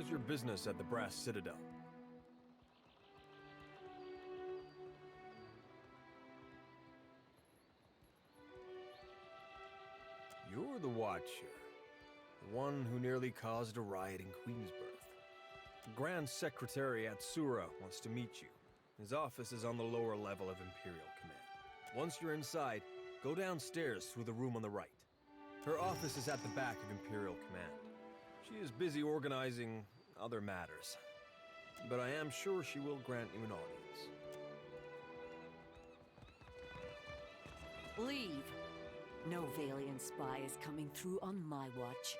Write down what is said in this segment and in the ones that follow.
is your business at the Brass Citadel? You're the Watcher. The one who nearly caused a riot in Queensbirth. The Grand Secretary Atsura wants to meet you. His office is on the lower level of Imperial Command. Once you're inside, go downstairs through the room on the right. Her office is at the back of Imperial Command. She is busy organizing other matters, but I am sure she will grant you an audience. Leave. No Valiant spy is coming through on my watch.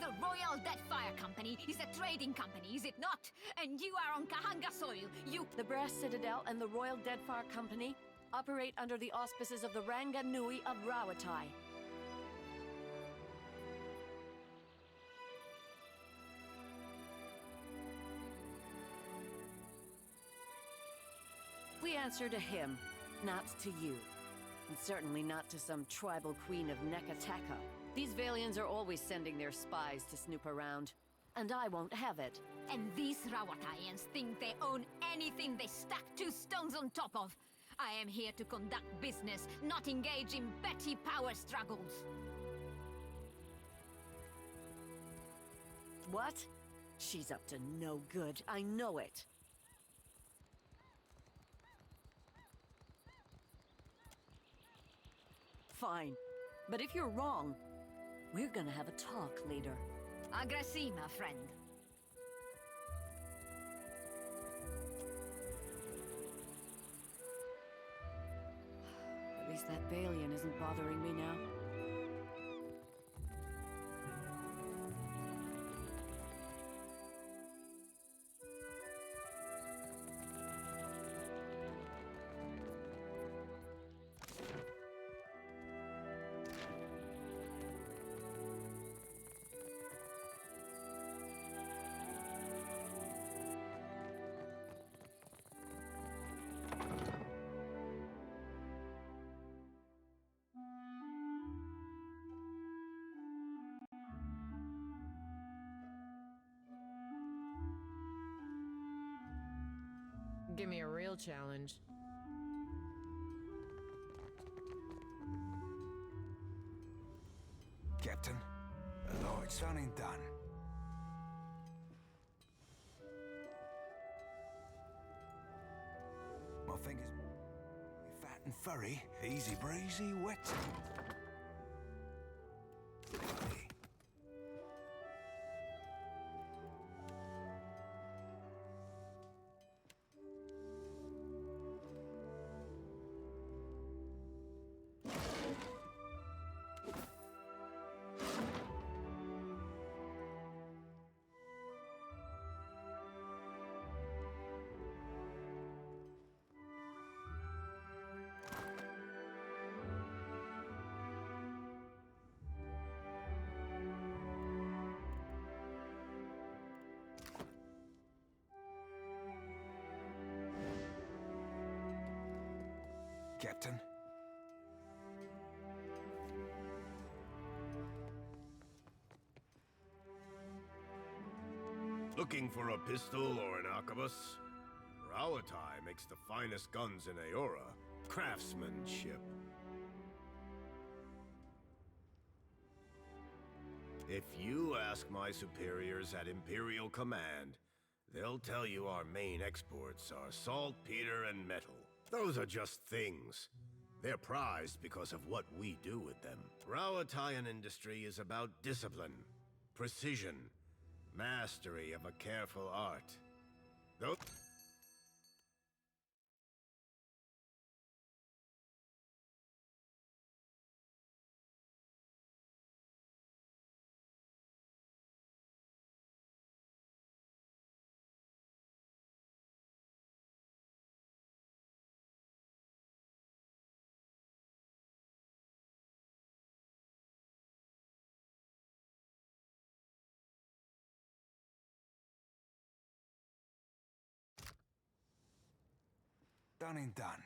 The Royal Deadfire Company is a trading company, is it not? And you are on Kahanga soil. The Brass Citadel and the Royal Deadfire Company operate under the auspices of the Ranga Nui of Rawatai. We answer to him, not to you. And certainly not to some tribal queen of Nekataka. These Valians are always sending their spies to snoop around. And I won't have it. And these Rawataians think they own anything they stack 2 stones on top of. I am here to conduct business, not engage in petty power struggles. What? She's up to no good, I know it. Fine. But if you're wrong, we're gonna have a talk later. Aggressive, my friend. At least that Valian isn't bothering me now. Give me a real challenge. Captain, although it's done and done. My fingers fat and furry, easy breezy, wet. Captain. Looking for a pistol or an arquebus? Rawatai makes the finest guns in Aora. Craftsmanship. If you ask my superiors at Imperial Command, they'll tell you our main exports are saltpeter and metal. Those are just things. They're prized because of what we do with them. Rawataian industry is about discipline, precision, mastery of a careful art. Those... Done and done.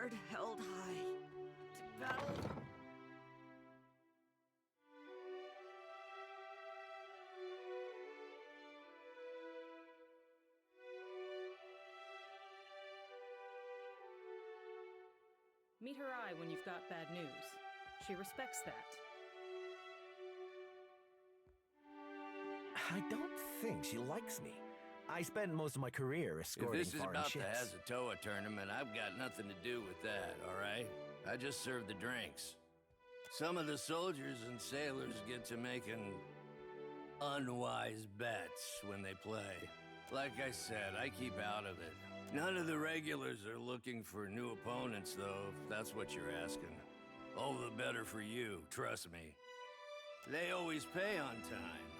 sword held high to battle. Meet her eye when you've got bad news. She respects that. I don't think she likes me. I spent most of my career escorting If this is foreign about ships. the Hazatoa tournament, I've got nothing to do with that, all right? I just serve the drinks. Some of the soldiers and sailors get to making unwise bets when they play. Like I said, I keep out of it. None of the regulars are looking for new opponents, though, if that's what you're asking. All the better for you, trust me. They always pay on time.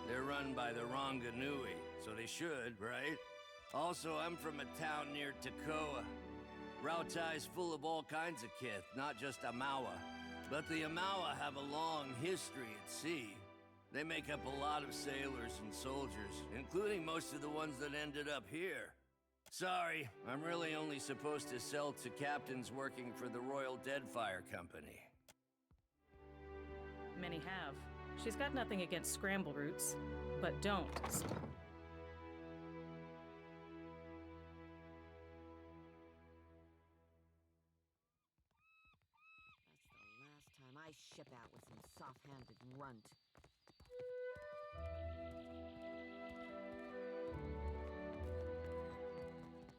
They're run by the Ranganui, so they should, right? Also, I'm from a town near Takoa. Rautai's full of all kinds of kith, not just Amawa. But the Amawa have a long history at sea. They make up a lot of sailors and soldiers, including most of the ones that ended up here. Sorry, I'm really only supposed to sell to captains working for the Royal Deadfire Company. Many have. She's got nothing against scramble roots, but don't. That's the last time I ship out with some soft-handed runt.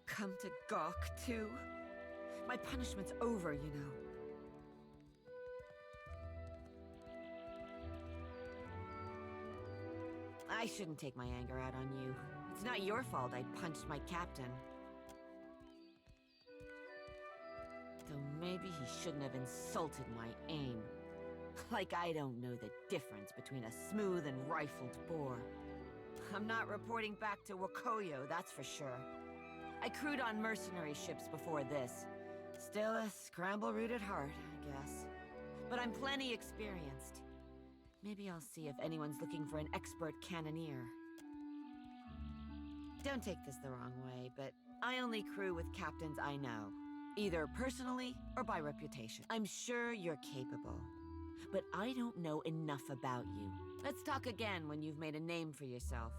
Come to gawk, too? My punishment's over, you know. I shouldn't take my anger out on you. It's not your fault I punched my captain. Though maybe he shouldn't have insulted my aim. Like I don't know the difference between a smooth and rifled bore. I'm not reporting back to Wakoyo, that's for sure. I crewed on mercenary ships before this. Still a scramble root at heart, I guess. But I'm plenty experienced. Maybe I'll see if anyone's looking for an expert cannoneer. Don't take this the wrong way, but I only crew with captains I know. Either personally or by reputation. I'm sure you're capable. But I don't know enough about you. Let's talk again when you've made a name for yourself.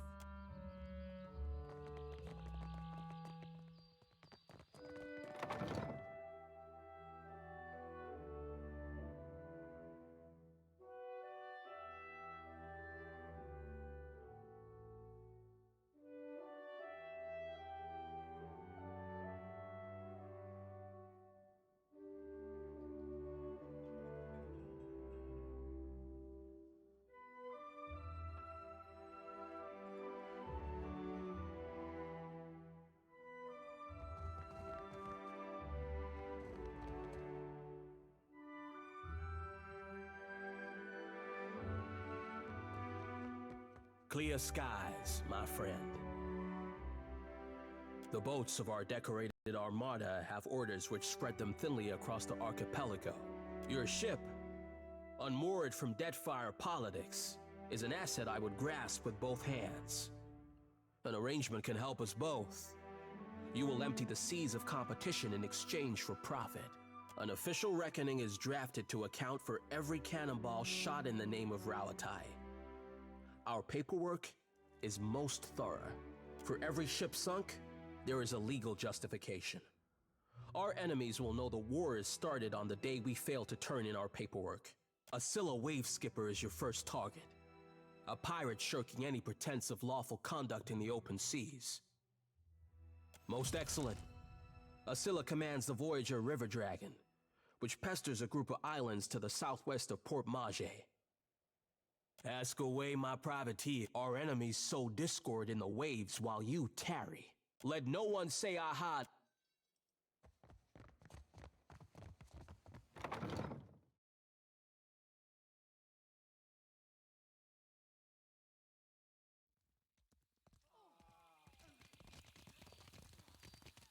Clear skies, my friend. The boats of our decorated armada have orders which spread them thinly across the archipelago. Your ship, unmoored from Deadfire politics, is an asset I would grasp with both hands. An arrangement can help us both. You will empty the seas of competition in exchange for profit. An official reckoning is drafted to account for every cannonball shot in the name of Rauatai. Our paperwork is most thorough. For every ship sunk, there is a legal justification. Our enemies will know the war is started on the day we fail to turn in our paperwork. A Scylla wave skipper is your first target. A pirate shirking any pretense of lawful conduct in the open seas. Most excellent. A Scylla commands the Voyager River Dragon, which pesters a group of islands to the southwest of Port Mage. Ask away, my privateer. Our enemies sow discord in the waves while you tarry. Let no one say aha.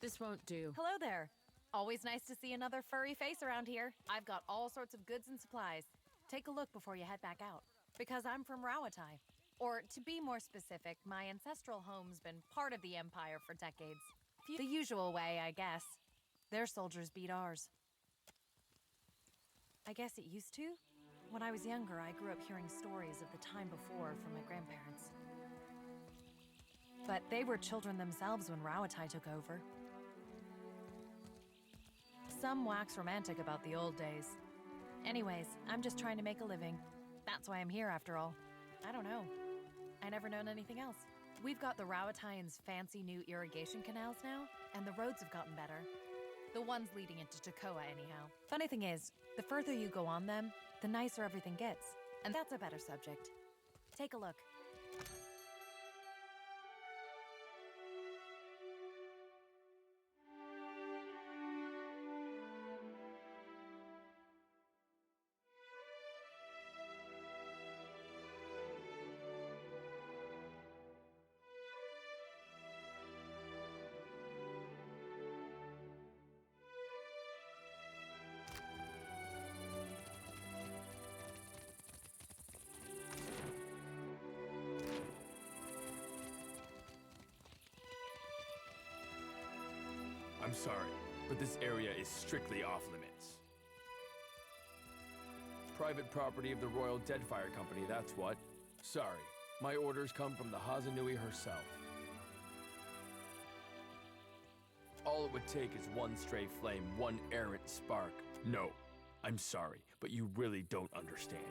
This won't do. Hello there. Always nice to see another furry face around here. I've got all sorts of goods and supplies. Take a look before you head back out. Because I'm from Rauatai. Or, to be more specific, my ancestral home's been part of the Empire for decades. The usual way, I guess. Their soldiers beat ours. I guess it used to. When I was younger, I grew up hearing stories of the time before from my grandparents. But they were children themselves when Rawatai took over. Some wax romantic about the old days. Anyways, I'm just trying to make a living. That's why I'm here, after all. I don't know. I never known anything else. We've got the Rawataians' fancy new irrigation canals now, and the roads have gotten better. The ones leading into Takoa, anyhow. Funny thing is, the further you go on them, the nicer everything gets. And that's a better subject. Take a look. I'm sorry, but this area is strictly off limits. Private property of the Royal Deadfire Company, that's what. Sorry, my orders come from the Hazanui herself. All it would take is one stray flame, one errant spark. No, I'm sorry, but you really don't understand.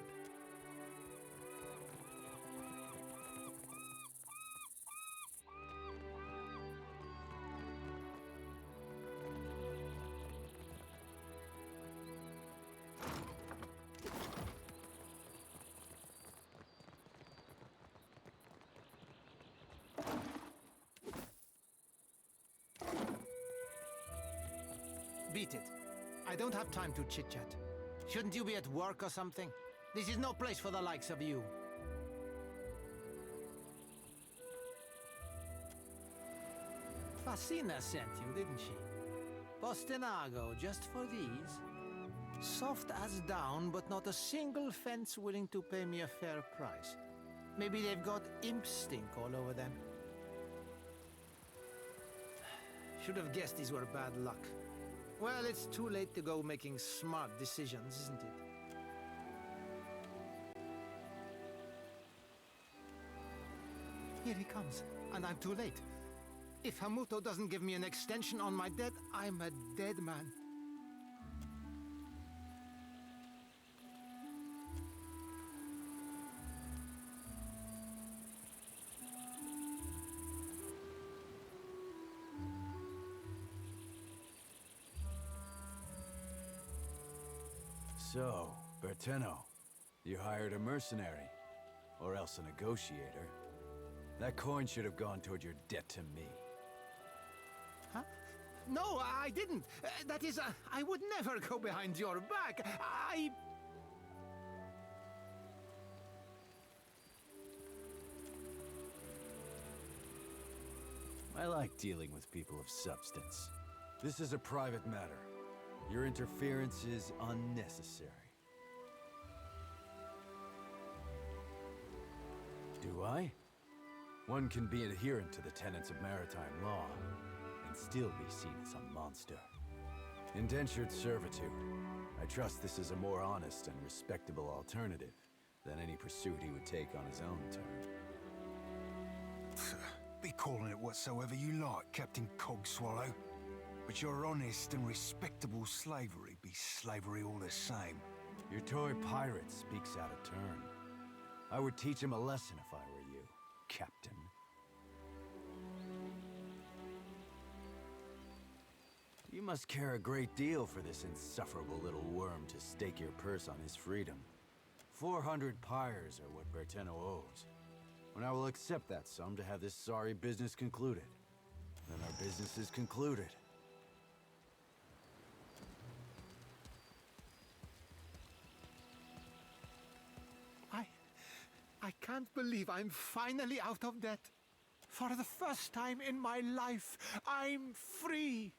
Beat it. I don't have time to chit-chat. Shouldn't you be at work or something? This is no place for the likes of you. Fasina sent you, didn't she? Bostinago, just for these? Soft as down, but not a single fence willing to pay me a fair price. Maybe they've got imp stink all over them. Should have guessed these were bad luck. Well, it's too late to go making smart decisions, isn't it? Here he comes, and I'm too late. If Hamuto doesn't give me an extension on my debt, I'm a dead man. So, Berteno, you hired a mercenary, or else a negotiator. That coin should have gone toward your debt to me. Huh? No, I didn't. That is, I would never go behind your back. I like dealing with people of substance. This is a private matter. Your interference is unnecessary. Do I? One can be adherent to the tenets of maritime law, and still be seen as a monster. Indentured servitude. I trust this is a more honest and respectable alternative than any pursuit he would take on his own terms. Be calling it whatsoever you like, Captain Cogswallow. But your honest and respectable slavery be slavery all the same. Your toy pirate speaks out of turn. I would teach him a lesson if I were you, Captain. You must care a great deal for this insufferable little worm to stake your purse on his freedom. 400 pyres are what Berteno owes. And I will accept that sum to have this sorry business concluded. Then our business is concluded. I can't believe I'm finally out of debt. For the first time in my life, I'm free.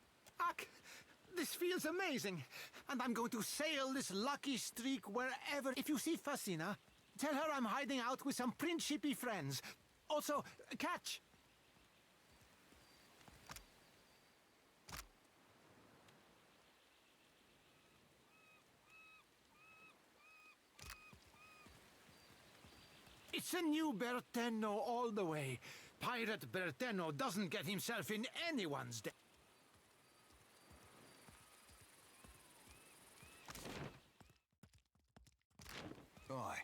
This feels amazing. And I'm going to sail this lucky streak wherever. If you see Fasina, tell her I'm hiding out with some Principi friends. Also, catch! It's a new Bertenno all the way. Pirate Bertenno doesn't get himself in anyone's debt. Aye.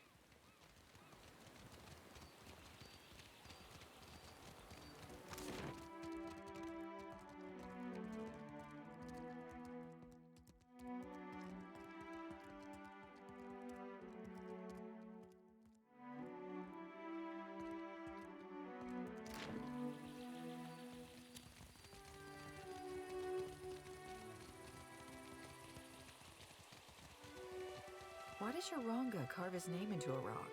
Why does Yoronga carve his name into a rock?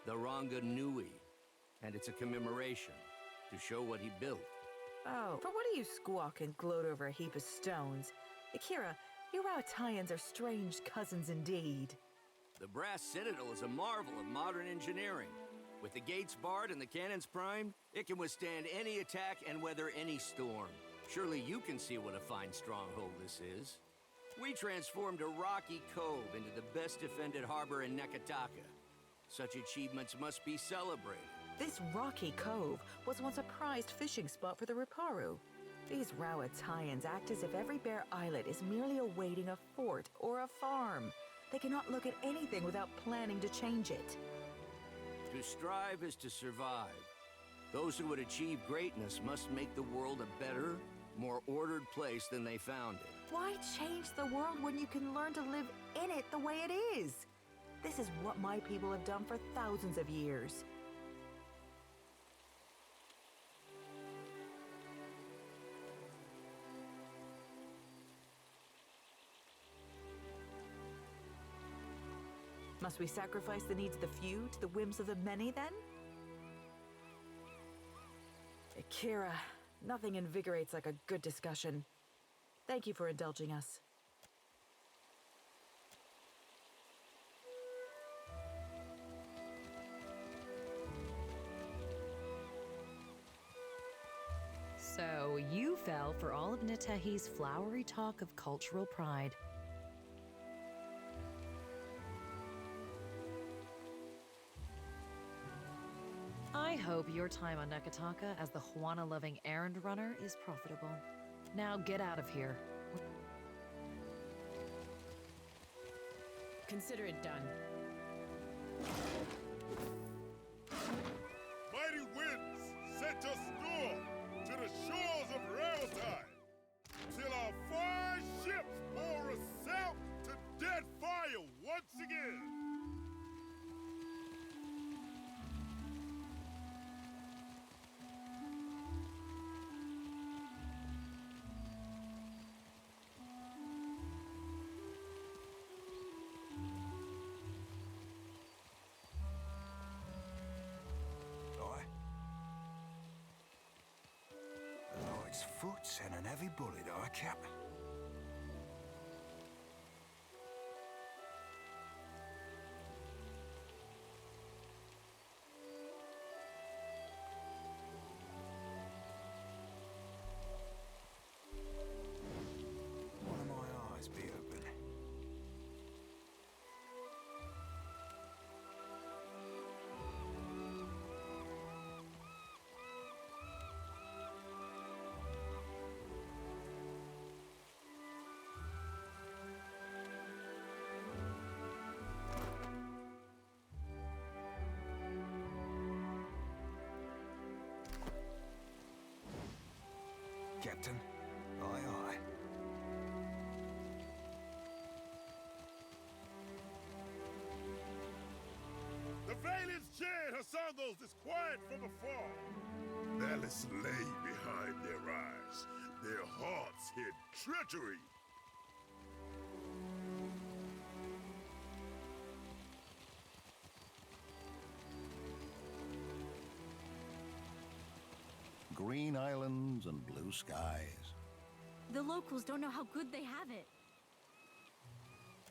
The Ranga Nui, and it's a commemoration to show what he built. Oh, but what do you squawk and gloat over a heap of stones? Akira, you Rautayans are strange cousins indeed. The brass citadel is a marvel of modern engineering. With the gates barred and the cannons primed, it can withstand any attack and weather any storm. Surely you can see what a fine stronghold this is. We transformed a rocky cove into the best defended harbor in Nekataka. Such achievements must be celebrated. This rocky cove was once a prized fishing spot for the Riparu. These Rautayans act as if every bare islet is merely awaiting a fort or a farm. They cannot look at anything without planning to change it. To strive is to survive. Those who would achieve greatness must make the world a better, more ordered place than they found it. Why change the world when you can learn to live in it the way it is? This is what my people have done for thousands of years. Must we sacrifice the needs of the few to the whims of the many, then? Akira, nothing invigorates like a good discussion. Thank you for indulging us. So, you fell for all of Nitehi's flowery talk of cultural pride. I hope your time on Nekataka as the Juana-loving errand runner is profitable. Now get out of here. Consider it done. Mighty winds set a storm to the shores of Railtime, till our fine ships bore us out to Deadfire once again. It's foots and an heavy bullet, Cap. One of my eyes be open. Captain. Aye, aye. The Valiant's chant her songles is quiet from afar. Malice lay behind their eyes. Their hearts hid treachery. Green islands and blue skies. The locals don't know how good they have it.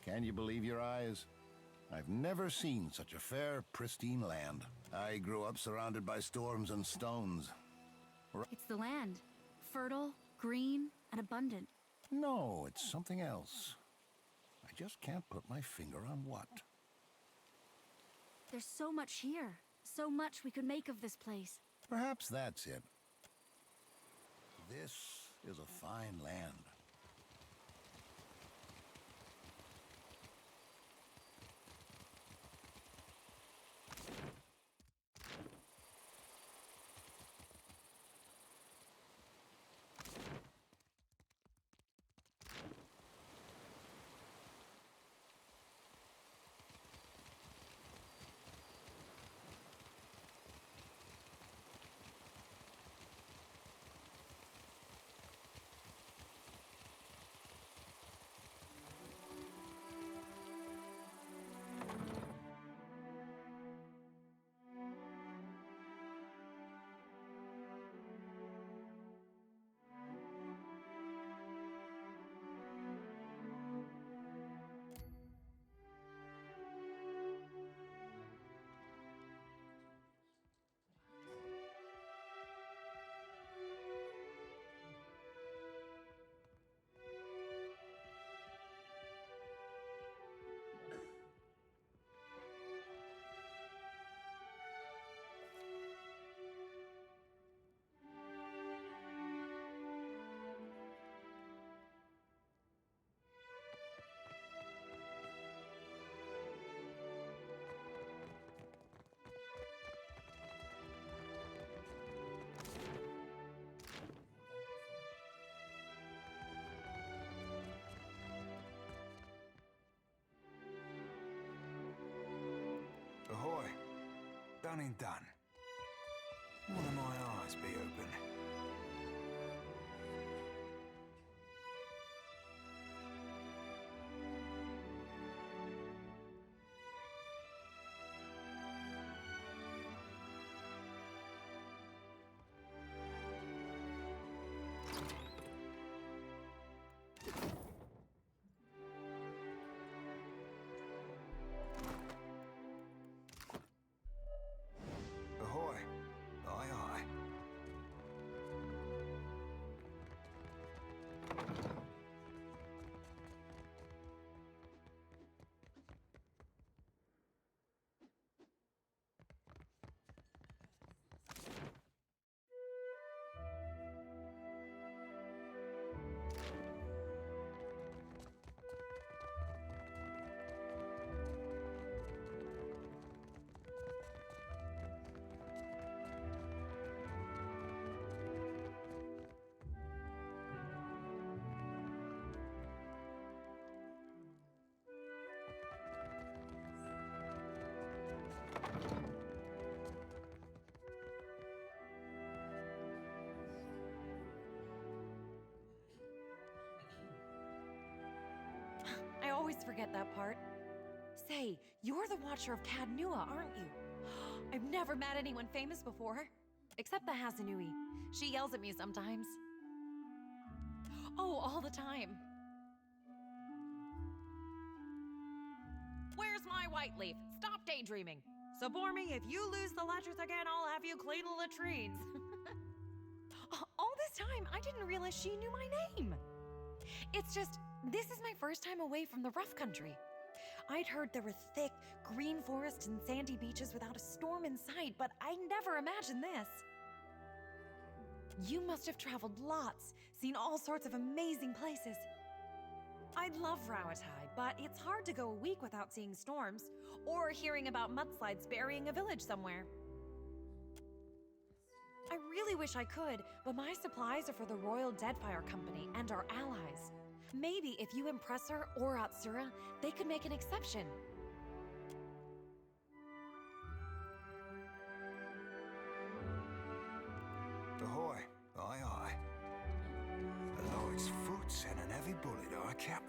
Can you believe your eyes? I've never seen such a fair, pristine land. I grew up surrounded by storms and stones. It's the land. Fertile, green, and abundant. No, it's something else. I just can't put my finger on what. There's so much here. So much we could make of this place. Perhaps that's it. This is a fine land. Ahoy. Done and done. One of my eyes be open. Ahoy. Aye, aye. I always forget that part. Say, you're the Watcher of Cadnua, aren't you? I've never met anyone famous before. Except the Hasanui. She yells at me sometimes. Oh, all the time. Where's my white leaf? Stop daydreaming. So bore me, if you lose the ledgers again, I'll have you clean the latrines. All this time, I didn't realize she knew my name. It's just, this is my first time away from the rough country. I'd heard there were thick, green forests and sandy beaches without a storm in sight, but I never imagined this. You must have traveled lots, seen all sorts of amazing places. I'd love Rawatai, but it's hard to go a week without seeing storms, or hearing about mudslides burying a village somewhere. I really wish I could, but my supplies are for the Royal Deadfire Company and our allies. Maybe if you impress her or Atsura, they could make an exception. Ahoy. Aye, aye. A Lloyd's foot's and an heavy bullet, aye, Cap.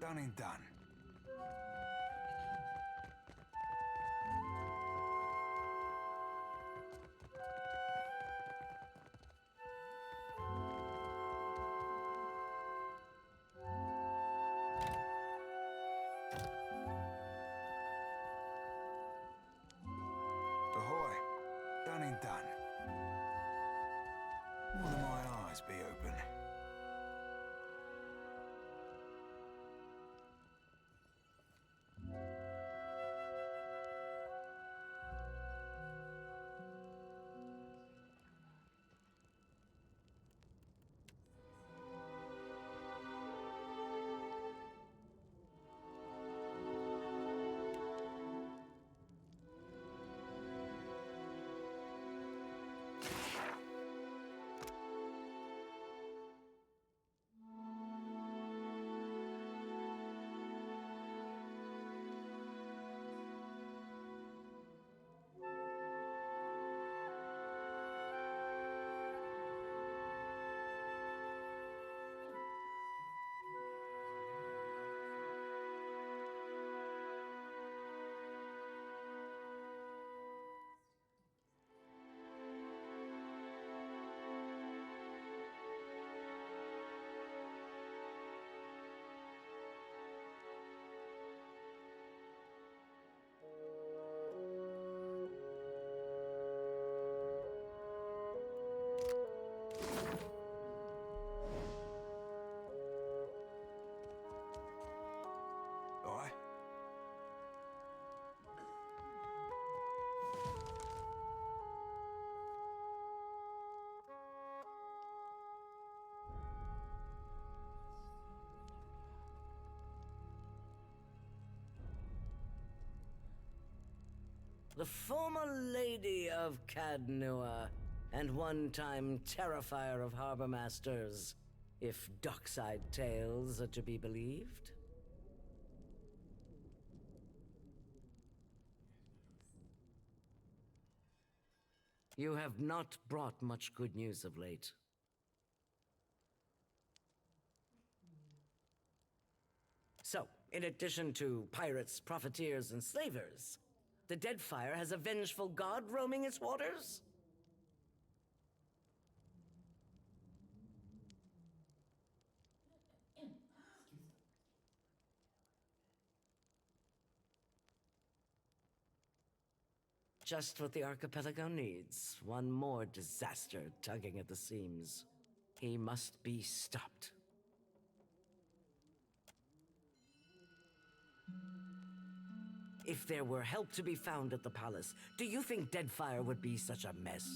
done and done. Ahoy. Done and done. Will my eyes be open? Aye. The former Lady of Cadnua, and one-time Terrifier of Harbor Masters, if dockside tales are to be believed. You have not brought much good news of late. So, in addition to pirates, profiteers, and slavers, the Deadfire has a vengeful god roaming its waters? Just what the archipelago needs. One more disaster tugging at the seams. He must be stopped. If there were help to be found at the palace, do you think Deadfire would be such a mess?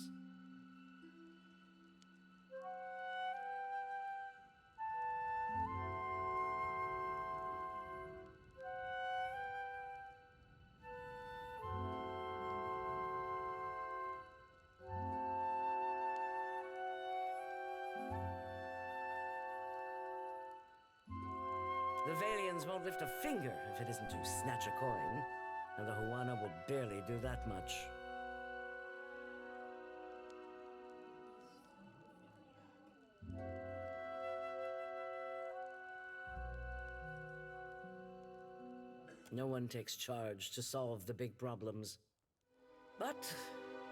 The Valians won't lift a finger if it isn't to snatch a coin, and the Huana will barely do that much. No one takes charge to solve the big problems. But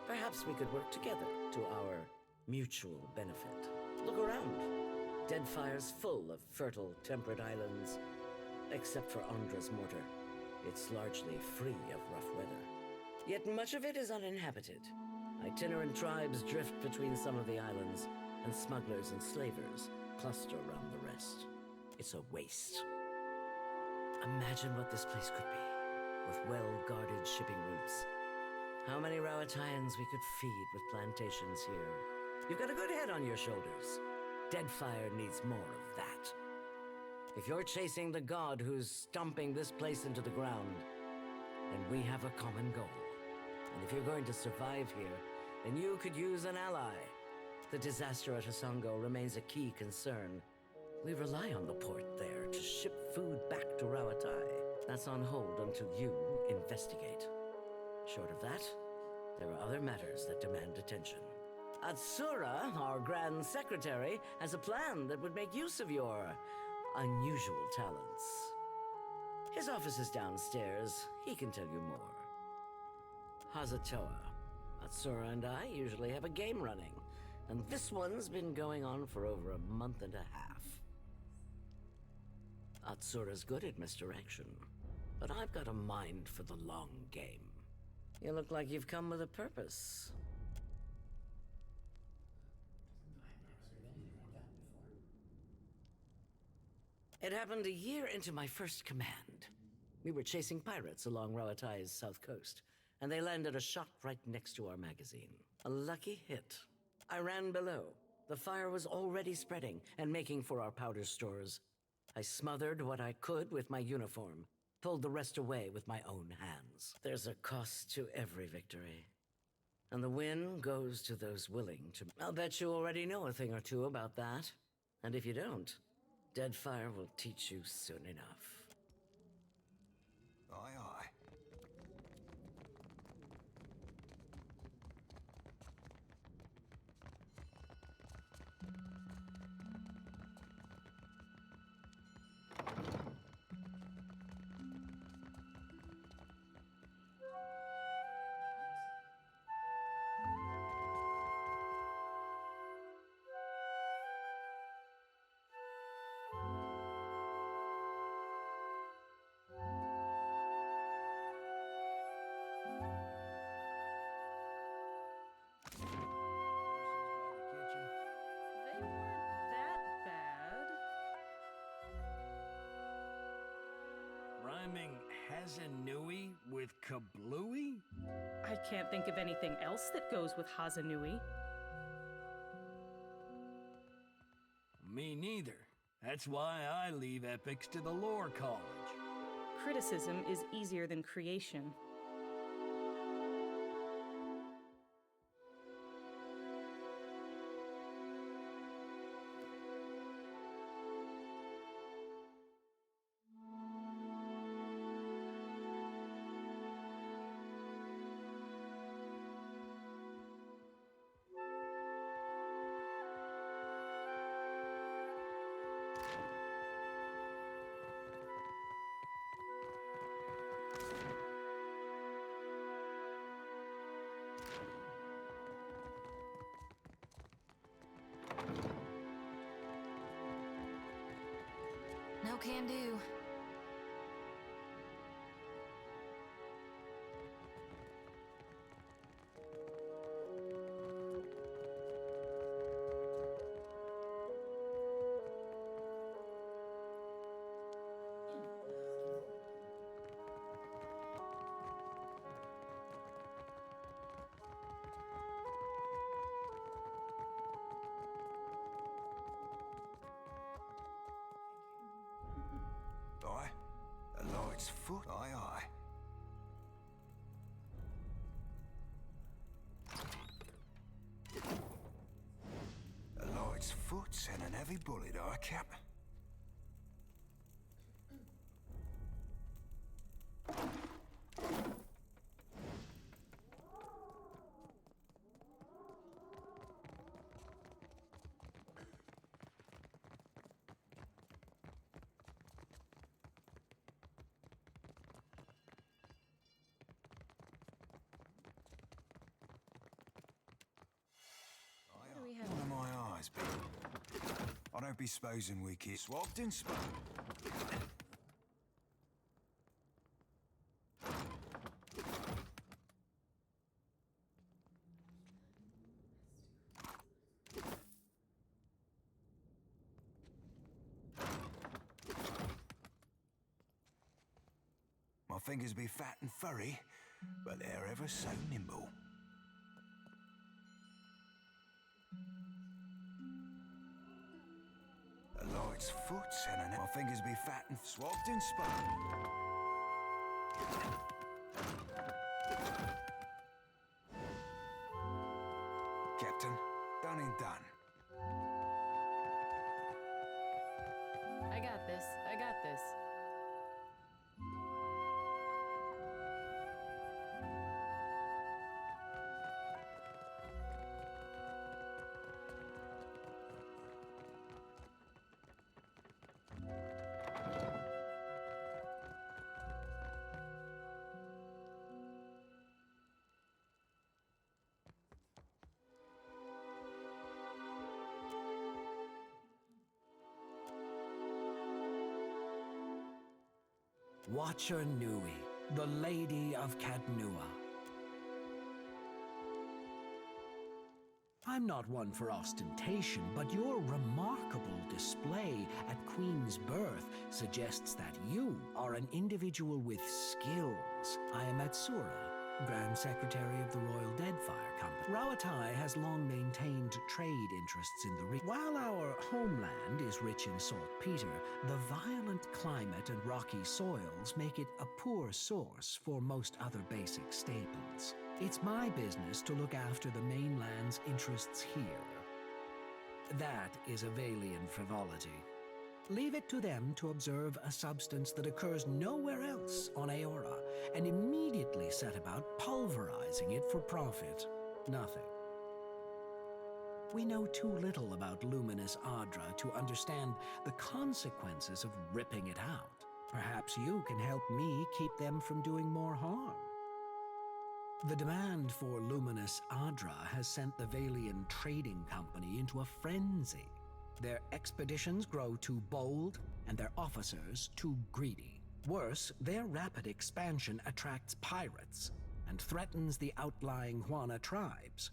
perhaps we could work together to our mutual benefit. Look around. Deadfire's full of fertile, temperate islands. Except for Andra's Mortar. It's largely free of rough weather. Yet much of it is uninhabited. Itinerant tribes drift between some of the islands, and smugglers and slavers cluster around the rest. It's a waste. Imagine what this place could be, with well-guarded shipping routes. How many Rowatayans we could feed with plantations here. You've got a good head on your shoulders. Deadfire needs more of that. If you're chasing the god who's stomping this place into the ground, then we have a common goal. And if you're going to survive here, then you could use an ally. The disaster at Hasongo remains a key concern. We rely on the port there to ship food back to Rawatai. That's on hold until you investigate. Short of that, there are other matters that demand attention. Atsura, our Grand Secretary, has a plan that would make use of your unusual talents. His office is downstairs. He can tell you more. Hazatoa. Atsura and I usually have a game running, and this one's been going on for over a month and a half. Atsura's good at misdirection, but I've got a mind for the long game. You look like you've come with a purpose. It happened a year into my first command. We were chasing pirates along Rawatai's south coast, and they landed a shot right next to our magazine. A lucky hit. I ran below. The fire was already spreading and making for our powder stores. I smothered what I could with my uniform, pulled the rest away with my own hands. There's a cost to every victory. And the win goes to those willing to... I'll bet you already know a thing or two about that. And if you don't, Deadfire will teach you soon enough. Aye, aye. They weren't that bad. Rhyming Hazanui with kablooey? I can't think of anything else that goes with Hazanui. Me neither. That's why I leave epics to the lore college. Criticism is easier than creation. No can do. Aye. A light's foot. Aye, aye. A light's foot and an heavy bullet, aye, Cap. One of my eyes, but I don't be supposing we keep swapped and spoke. My fingers be fat and furry, but they're ever so nimble. A light's foot and my fingers be fat and swabbed and spun. Captain, done and done. I got this. I got this. Watcher Nui, the Lady of Cadnua. I'm not one for ostentation, but your remarkable display at Queen's birth suggests that you are an individual with skills. I am Atsura, Grand Secretary of the Royal Deadfire Company. Rawatai has long maintained trade interests in the region. While our homeland is rich in saltpeter, the violent climate and rocky soils make it a poor source for most other basic staples. It's my business to look after the mainland's interests here. That is a Valian frivolity. Leave it to them to observe a substance that occurs nowhere else on Aora and immediately set about pulverizing it for profit. Nothing. We know too little about luminous Adra to understand the consequences of ripping it out. Perhaps you can help me keep them from doing more harm. The demand for luminous Adra has sent the Valian Trading Company into a frenzy. Their expeditions grow too bold, and their officers too greedy. Worse, their rapid expansion attracts pirates and threatens the outlying Huana tribes.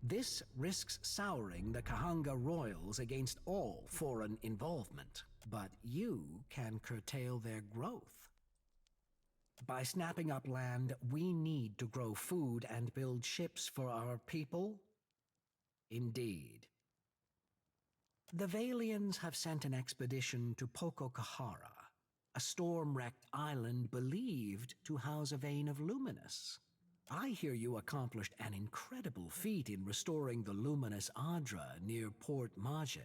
This risks souring the Kahanga royals against all foreign involvement, but you can curtail their growth. By snapping up land we need to grow food and build ships for our people? Indeed. The Valians have sent an expedition to Pococahara, a storm-wrecked island believed to house a vein of luminous. I hear you accomplished an incredible feat in restoring the luminous Adra near Port Mage.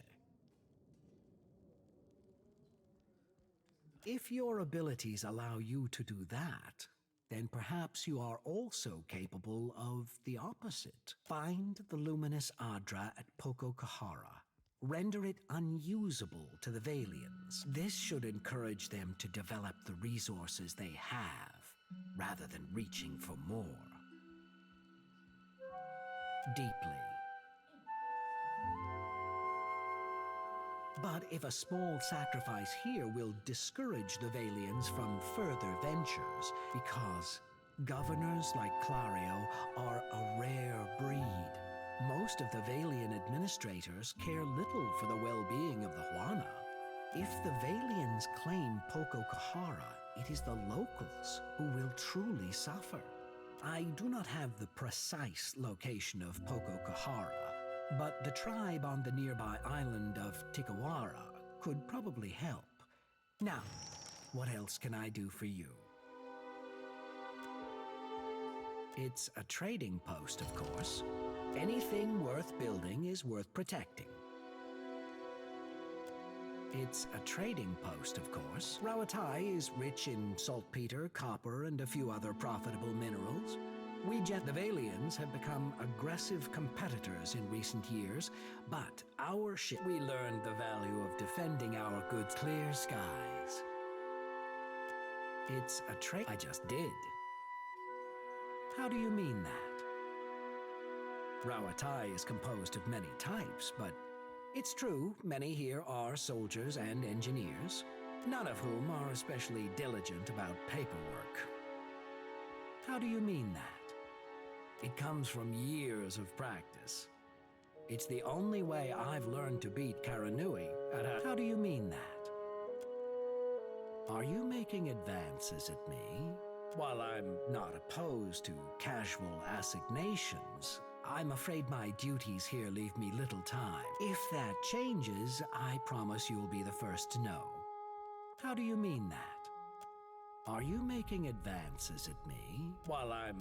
If your abilities allow you to do that, then perhaps you are also capable of the opposite. Find the luminous Adra at Pococahara. Render it unusable to the Valians. This should encourage them to develop the resources they have, rather than reaching for more. Deeply. But if a small sacrifice here will discourage the Valians from further ventures, because governors like Clario are a rare breed. Most of the Valian administrators care little for the well-being of the Huana. If the Valians claim Pococahara, it is the locals who will truly suffer. I do not have the precise location of Pococahara, but the tribe on the nearby island of Tikawara could probably help. Now, what else can I do for you? It's a trading post, of course. Anything worth building is worth protecting. It's a trading post, of course. Rawatai is rich in saltpeter, copper, and a few other profitable minerals. The Valians have become aggressive competitors in recent years, but we learned the value of defending our goods. Clear skies. It's a trade. I just did. How do you mean that? Rawatai is composed of many types, but it's true, many here are soldiers and engineers, none of whom are especially diligent about paperwork. How do you mean that? It comes from years of practice. It's the only way I've learned to beat Karanui at a... How do you mean that? Are you making advances at me? While I'm not opposed to casual assignations, I'm afraid my duties here leave me little time. If that changes, I promise you'll be the first to know. How do you mean that? Are you making advances at me?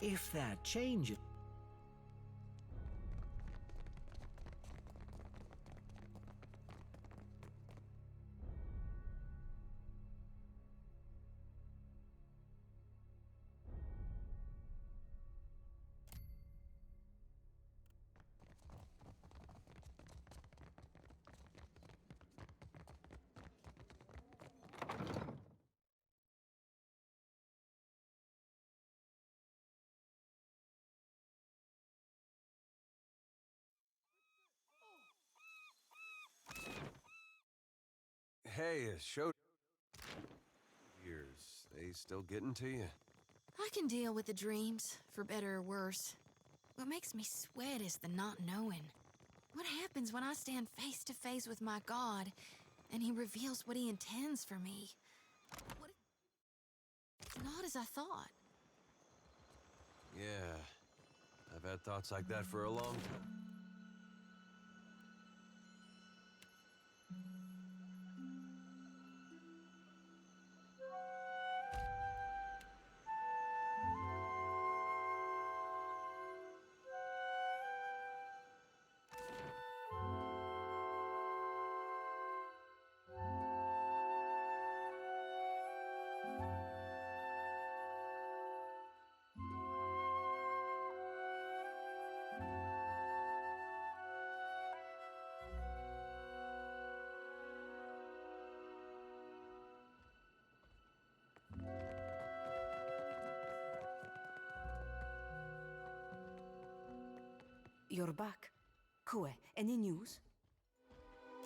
If that changes... Hey, show years. They still getting to you? I can deal with the dreams, for better or worse. What makes me sweat is the not knowing. What happens when I stand face to face with my god, and he reveals what he intends for me? What if it's not as I thought? Yeah. I've had thoughts like that for a long time. You're back. Kue, any news?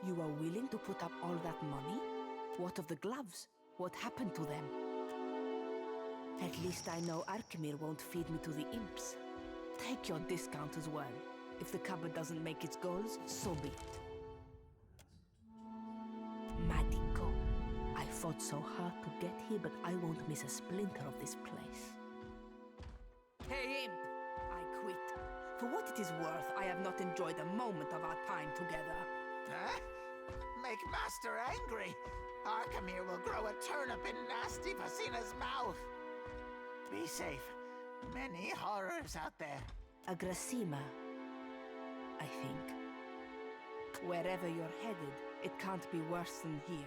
You are willing to put up all that money? What of the gloves? What happened to them? At least I know Arkemir won't feed me to the imps. Take your discount as well. If the cupboard doesn't make its goals, so be it. Madiko, I fought so hard to get here, but I won't miss a splinter of this place. Hey, imp! I quit. For what it is worth, I have not enjoyed a moment of our time together. Huh? Make Master angry. Arkemir will grow a turnip in nasty Vasina's mouth. Be safe. Many horrors out there. Agrasima, I think. Wherever you're headed, it can't be worse than here.